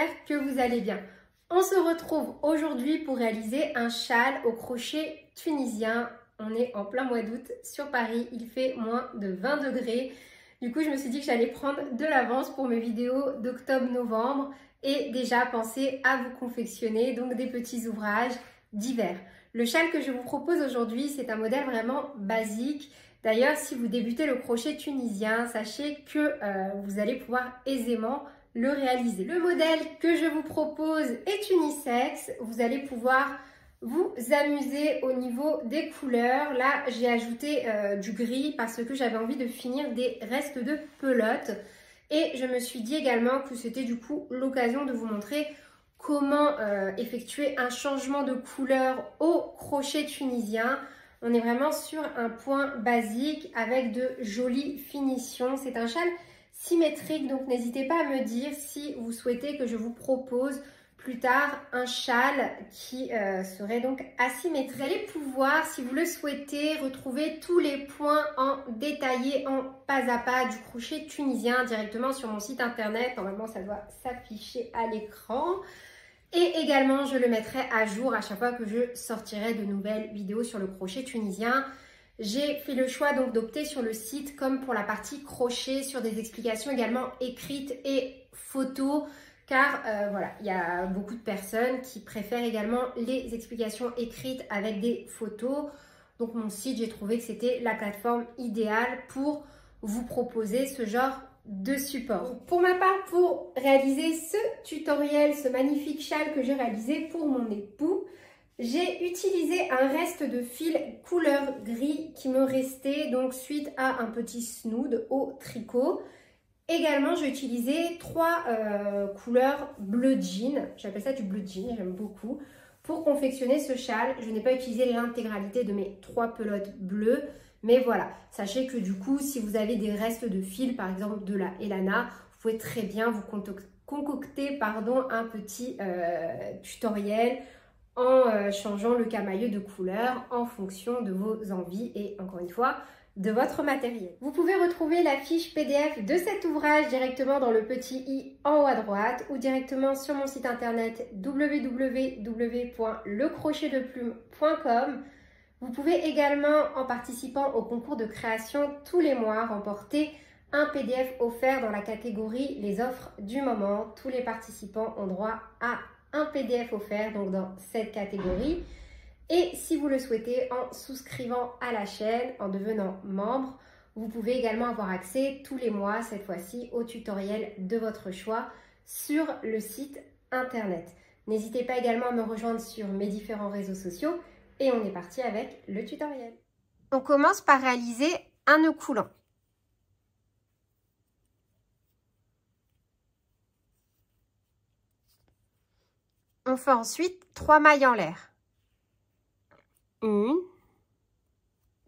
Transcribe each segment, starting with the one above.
j'espère que vous allez bien. On se retrouve aujourd'hui pour réaliser un châle au crochet tunisien. On est en plein mois d'août sur Paris, il fait moins de 20 degrés. Du coup, je me suis dit que j'allais prendre de l'avance pour mes vidéos d'octobre-novembre et déjà penser à vous confectionner donc des petits ouvrages d'hiver. Le châle que je vous propose aujourd'hui, c'est un modèle vraiment basique. D'ailleurs, si vous débutez le crochet tunisien, sachez que vous allez pouvoir aisément le réaliser. Le modèle que je vous propose est unisexe. Vous allez pouvoir vous amuser au niveau des couleurs. Là, j'ai ajouté du gris parce que j'avais envie de finir des restes de pelote. Et je me suis dit également que c'était du coup l'occasion de vous montrer comment effectuer un changement de couleur au crochet tunisien. On est vraiment sur un point basique avec de jolies finitions. C'est un châle symétrique, donc n'hésitez pas à me dire si vous souhaitez que je vous propose plus tard un châle qui serait donc asymétrique. Vous allez pouvoir, si vous le souhaitez, retrouver tous les points en détaillé, en pas à pas du crochet tunisien directement sur mon site internet. Normalement, ça doit s'afficher à l'écran. Et également, je le mettrai à jour à chaque fois que je sortirai de nouvelles vidéos sur le crochet tunisien. J'ai fait le choix donc d'opter sur le site comme pour la partie crochet, sur des explications également écrites et photos, car voilà, il y a beaucoup de personnes qui préfèrent également les explications écrites avec des photos. Donc mon site, j'ai trouvé que c'était la plateforme idéale pour vous proposer ce genre de support. Donc, pour ma part, pour réaliser ce tutoriel, ce magnifique châle que j'ai réalisé pour mon époux, j'ai utilisé un reste de fil couleur gris qui me restait donc suite à un petit snood au tricot. Également, j'ai utilisé trois couleurs bleu jean, j'appelle ça du bleu jean, j'aime beaucoup, pour confectionner ce châle. Je n'ai pas utilisé l'intégralité de mes 3 pelotes bleues, mais voilà, sachez que du coup, si vous avez des restes de fil, par exemple de la Elana, vous pouvez très bien vous concocter un petit tutoriel en changeant le camailleux de couleur en fonction de vos envies et encore une fois, de votre matériel. Vous pouvez retrouver la fiche PDF de cet ouvrage directement dans le petit i en haut à droite ou directement sur mon site internet www.lecrochetdeplume.com. Vous pouvez également, en participant au concours de création tous les mois, remporter un PDF offert dans la catégorie les offres du moment. Tous les participants ont droit à un PDF offert donc dans cette catégorie. Et si vous le souhaitez, en souscrivant à la chaîne, en devenant membre, vous pouvez également avoir accès tous les mois, cette fois-ci, au tutoriel de votre choix sur le site internet. N'hésitez pas également à me rejoindre sur mes différents réseaux sociaux et on est parti avec le tutoriel. On commence par réaliser un nœud coulant. On fait ensuite 3 mailles en l'air. 1,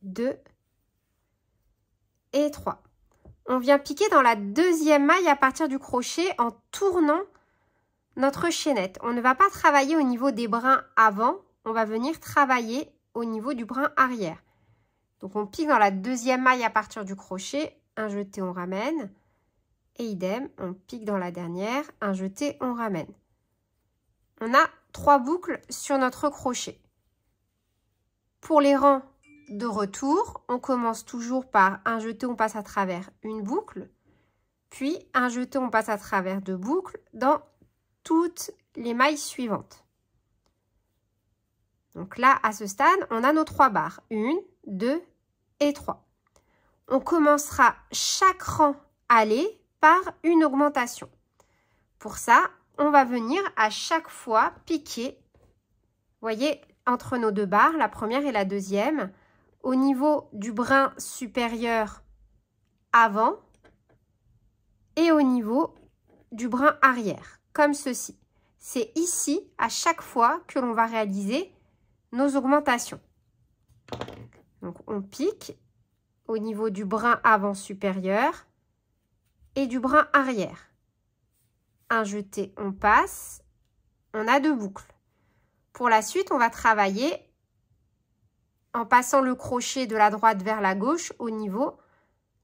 2 et 3. On vient piquer dans la deuxième maille à partir du crochet en tournant notre chaînette. On ne va pas travailler au niveau des brins avant, on va venir travailler au niveau du brin arrière. Donc on pique dans la deuxième maille à partir du crochet, un jeté, on ramène. Et idem, on pique dans la dernière, un jeté, on ramène. On a 3 boucles sur notre crochet. Pour les rangs de retour, on commence toujours par un jeté, on passe à travers une boucle, puis un jeté, on passe à travers 2 boucles dans toutes les mailles suivantes. Donc là, à ce stade, on a nos 3 barres, 1, 2 et 3. On commencera chaque rang aller par une augmentation. Pour ça, on va venir à chaque fois piquer, vous voyez, entre nos 2 barres, la première et la deuxième, au niveau du brin supérieur avant et au niveau du brin arrière, comme ceci. C'est ici, à chaque fois, que l'on va réaliser nos augmentations. Donc, on pique au niveau du brin avant supérieur et du brin arrière. Un jeté, on passe, on a 2 boucles. Pour la suite, on va travailler en passant le crochet de la droite vers la gauche au niveau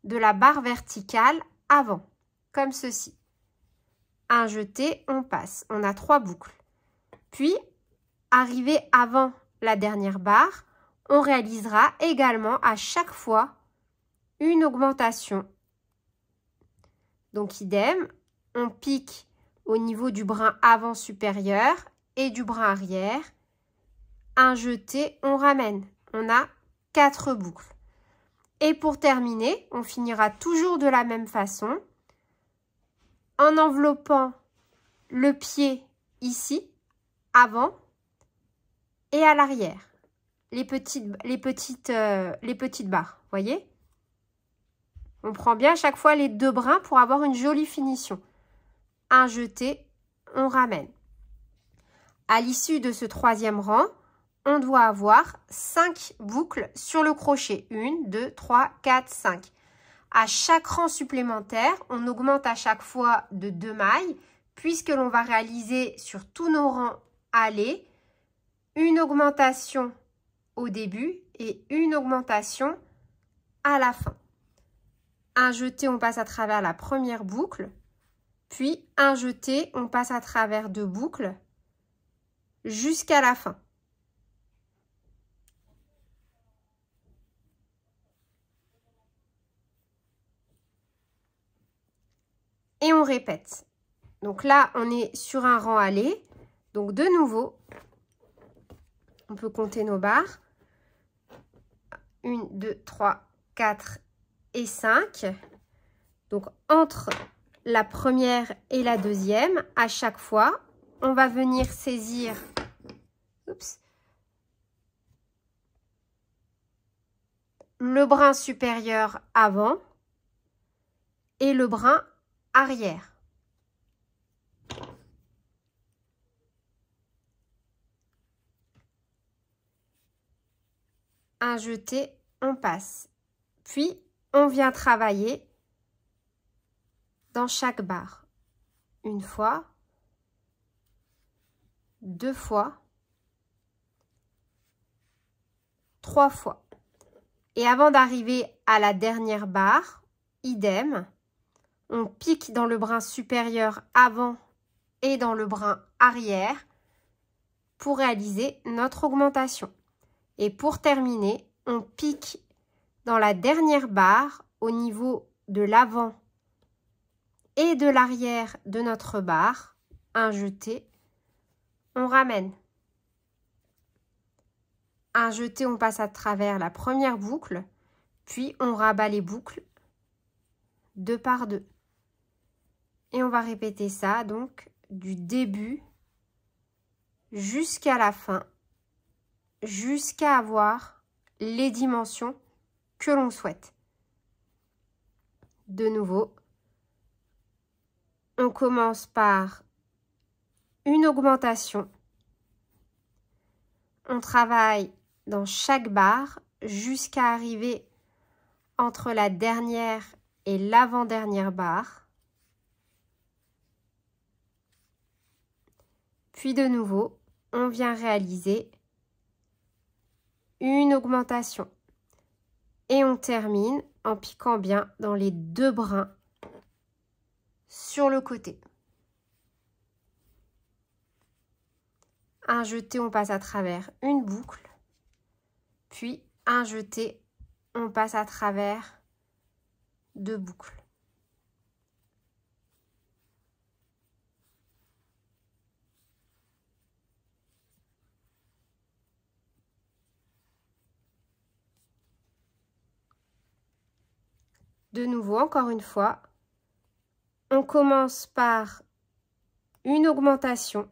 de la barre verticale avant, comme ceci. un jeté, on passe. On a 3 boucles. Puis, arrivé avant la dernière barre, on réalisera également à chaque fois une augmentation. Donc, idem, on pique au niveau du brin avant supérieur et du brin arrière. Un jeté, on ramène. On a 4 boucles. Et pour terminer, on finira toujours de la même façon en enveloppant le pied ici, avant et à l'arrière. Les petites barres, voyez? On prend bien à chaque fois les 2 brins pour avoir une jolie finition. Un jeté, on ramène. À l'issue de ce 3e rang, on doit avoir 5 boucles sur le crochet. 1, 2, 3, 4, 5. À chaque rang supplémentaire, on augmente à chaque fois de 2 mailles, puisque l'on va réaliser sur tous nos rangs allés une augmentation au début et une augmentation à la fin. Un jeté, on passe à travers la première boucle, puis un jeté, on passe à travers 2 boucles jusqu'à la fin. Et on répète. Donc là, on est sur un rang allé. Donc de nouveau, on peut compter nos barres. 1, 2, 3, 4 et 5. Donc entre la première et la deuxième, à chaque fois, on va venir saisir le brin supérieur avant et le brin arrière. Un jeté, on passe. Puis, on vient travailler dans chaque barre. 1 fois, 2 fois, 3 fois. Et avant d'arriver à la dernière barre, idem, on pique dans le brin supérieur avant et dans le brin arrière pour réaliser notre augmentation. Et pour terminer, on pique dans la dernière barre au niveau de l'avant et de l'arrière de notre barre. Un jeté, on ramène. Un jeté, on passe à travers la première boucle, puis on rabat les boucles 2 par 2. Et on va répéter ça donc du début jusqu'à la fin, jusqu'à avoir les dimensions que l'on souhaite. De nouveau, on commence par une augmentation. On travaille dans chaque barre jusqu'à arriver entre la dernière et l'avant-dernière barre. Puis de nouveau, on vient réaliser une augmentation. Et on termine en piquant bien dans les 2 brins sur le côté. Un jeté, on passe à travers une boucle. Puis un jeté, on passe à travers 2 boucles. De nouveau, encore une fois, on commence par une augmentation.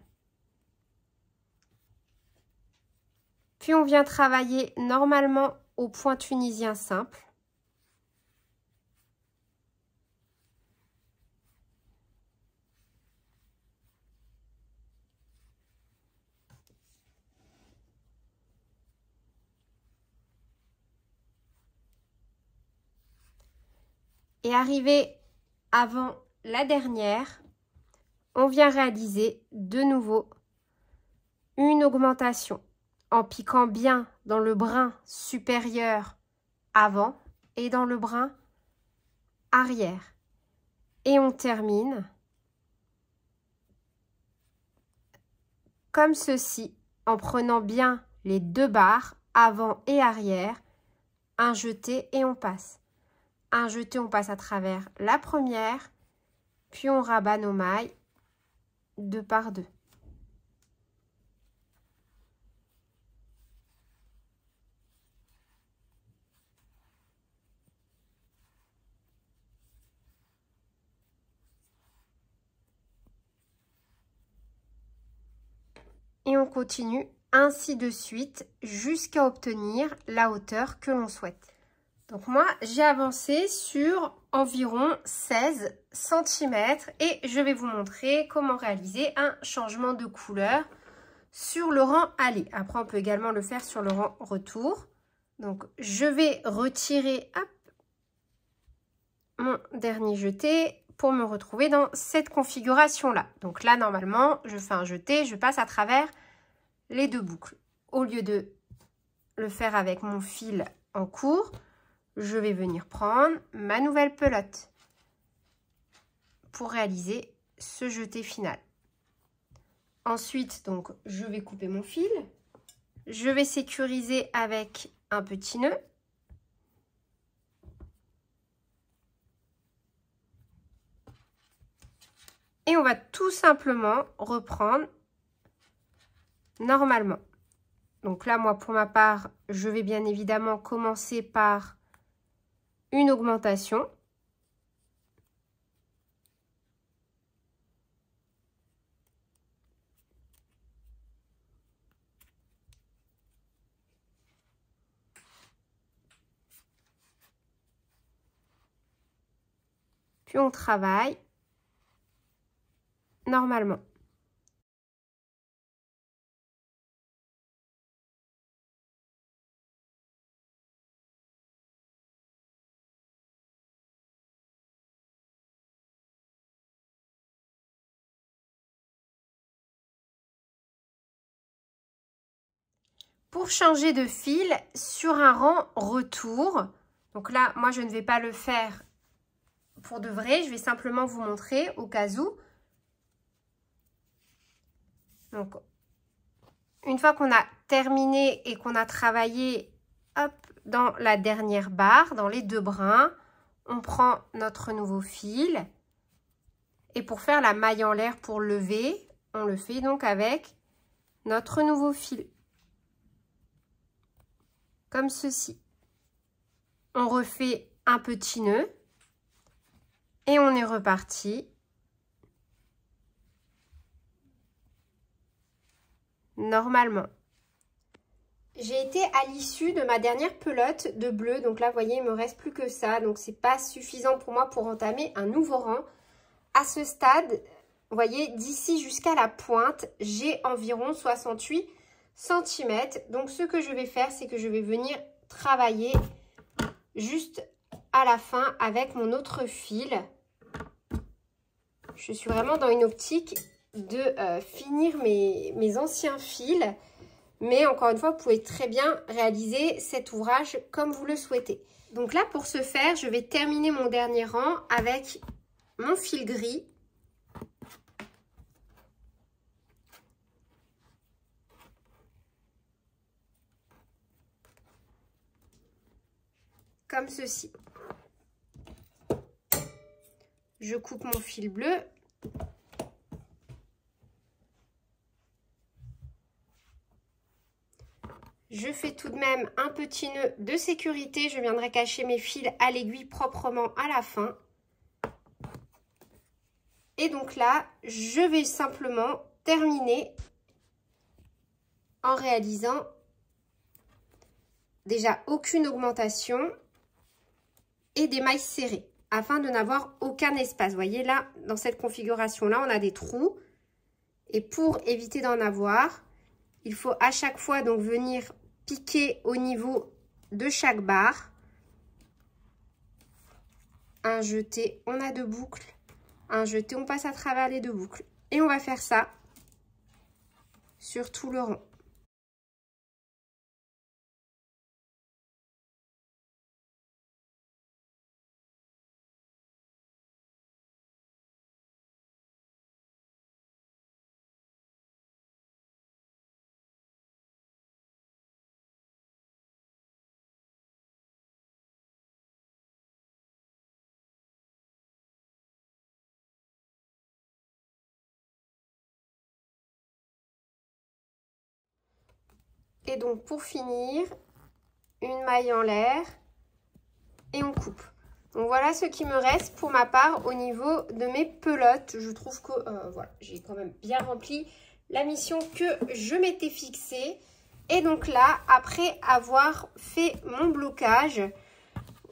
Puis on vient travailler normalement au point tunisien simple. Et arrivé avant la dernière, on vient réaliser de nouveau une augmentation en piquant bien dans le brin supérieur avant et dans le brin arrière. Et on termine comme ceci, en prenant bien les deux barres, avant et arrière, un jeté et on passe. Un jeté, on passe à travers la première, puis on rabat nos mailles 2 par 2. Et on continue ainsi de suite jusqu'à obtenir la hauteur que l'on souhaite. Donc moi, j'ai avancé sur environ 16 cm et je vais vous montrer comment réaliser un changement de couleur sur le rang aller. Après, on peut également le faire sur le rang retour. Donc, je vais retirer hop, mon dernier jeté pour me retrouver dans cette configuration-là. Donc là, normalement, je fais un jeté, je passe à travers les deux boucles. Au lieu de le faire avec mon fil en cours, je vais venir prendre ma nouvelle pelote pour réaliser ce jeté final. Ensuite, donc, je vais couper mon fil. Je vais sécuriser avec un petit nœud. Et on va tout simplement reprendre normalement. Donc là, moi, pour ma part, je vais bien évidemment commencer par une augmentation. Puis on travaille normalement. Pour changer de fil sur un rang retour, donc là, moi, je ne vais pas le faire pour de vrai, je vais simplement vous montrer au cas où. Donc, une fois qu'on a terminé et qu'on a travaillé hop, dans la dernière barre, dans les deux brins, on prend notre nouveau fil. Et pour faire la maille en l'air pour lever, on le fait donc avec notre nouveau fil. Comme ceci. On refait un petit nœud. Et on est reparti. Normalement. J'ai été à l'issue de ma dernière pelote de bleu. Donc là, vous voyez, il me reste plus que ça. Donc, c'est pas suffisant pour moi pour entamer un nouveau rang. À ce stade, vous voyez, d'ici jusqu'à la pointe, j'ai environ 68 cm. Donc, ce que je vais faire, c'est que je vais venir travailler juste à la fin avec mon autre fil. Je suis vraiment dans une optique de finir mes anciens fils. Mais encore une fois, vous pouvez très bien réaliser cet ouvrage comme vous le souhaitez. Donc là, pour ce faire, je vais terminer mon dernier rang avec mon fil gris. Comme ceci. Je coupe mon fil bleu. Je fais tout de même un petit nœud de sécurité. Je viendrai cacher mes fils à l'aiguille proprement à la fin. Et donc là, je vais simplement terminer en réalisant déjà aucune augmentation et des mailles serrées afin de n'avoir aucun espace. Vous voyez là, dans cette configuration-là, on a des trous. Et pour éviter d'en avoir, il faut à chaque fois donc venir piquer au niveau de chaque barre. Un jeté, on a 2 boucles. Un jeté, on passe à travers les 2 boucles. Et on va faire ça sur tout le rang. Et donc pour finir, une maille en l'air et on coupe. Donc voilà ce qui me reste pour ma part au niveau de mes pelotes. Je trouve que voilà, j'ai quand même bien rempli la mission que je m'étais fixée. Et donc là, après avoir fait mon blocage,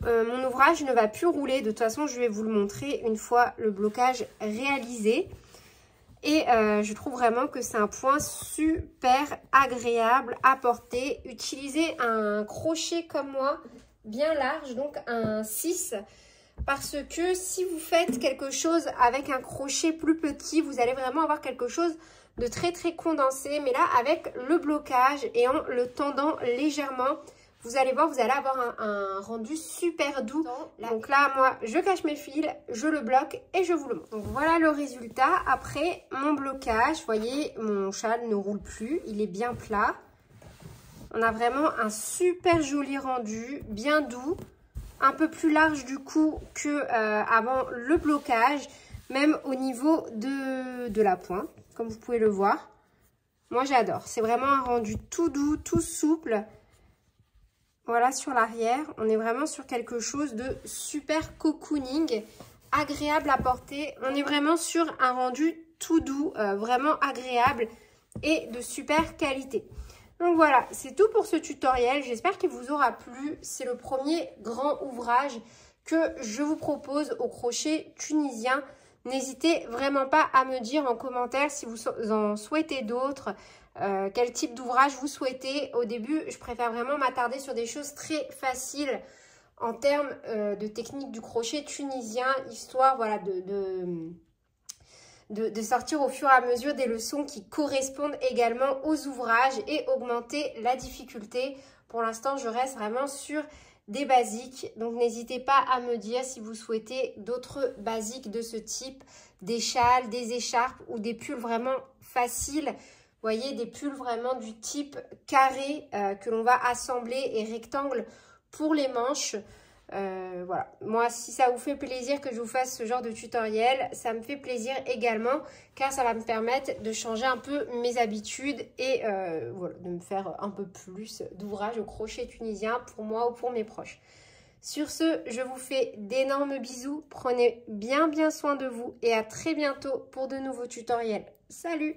mon ouvrage ne va plus rouler. De toute façon, je vais vous le montrer une fois le blocage réalisé. Et je trouve vraiment que c'est un point super agréable à porter. Utilisez un crochet comme moi, bien large, donc un 6. Parce que si vous faites quelque chose avec un crochet plus petit, vous allez vraiment avoir quelque chose de très très condensé. Mais là, avec le blocage et en le tendant légèrement, vous allez voir, vous allez avoir un rendu super doux. Donc là, moi, je cache mes fils, je le bloque et je vous le montre. Donc voilà le résultat. Après mon blocage, vous voyez, mon châle ne roule plus. Il est bien plat. On a vraiment un super joli rendu, bien doux. Un peu plus large du coup que avant le blocage. Même au niveau de la pointe, comme vous pouvez le voir. Moi, j'adore. C'est vraiment un rendu tout doux, tout souple. Voilà, sur l'arrière, on est vraiment sur quelque chose de super cocooning, agréable à porter. On est vraiment sur un rendu tout doux, vraiment agréable et de super qualité. Donc voilà, c'est tout pour ce tutoriel. J'espère qu'il vous aura plu. C'est le premier grand ouvrage que je vous propose au crochet tunisien. N'hésitez vraiment pas à me dire en commentaire si vous en souhaitez d'autres. Quel type d'ouvrage vous souhaitez. Au début, je préfère vraiment m'attarder sur des choses très faciles en termes de technique du crochet tunisien, histoire voilà, de sortir au fur et à mesure des leçons qui correspondent également aux ouvrages et augmenter la difficulté. Pour l'instant, je reste vraiment sur des basiques. Donc, n'hésitez pas à me dire si vous souhaitez d'autres basiques de ce type, des châles, des écharpes ou des pulls vraiment faciles. Vous voyez, des pulls vraiment du type carré que l'on va assembler et rectangle pour les manches. Voilà, moi si ça vous fait plaisir que je vous fasse ce genre de tutoriel, ça me fait plaisir également car ça va me permettre de changer un peu mes habitudes et voilà, de me faire un peu plus d'ouvrages au crochet tunisien pour moi ou pour mes proches. Sur ce, je vous fais d'énormes bisous, prenez bien soin de vous et à très bientôt pour de nouveaux tutoriels. Salut!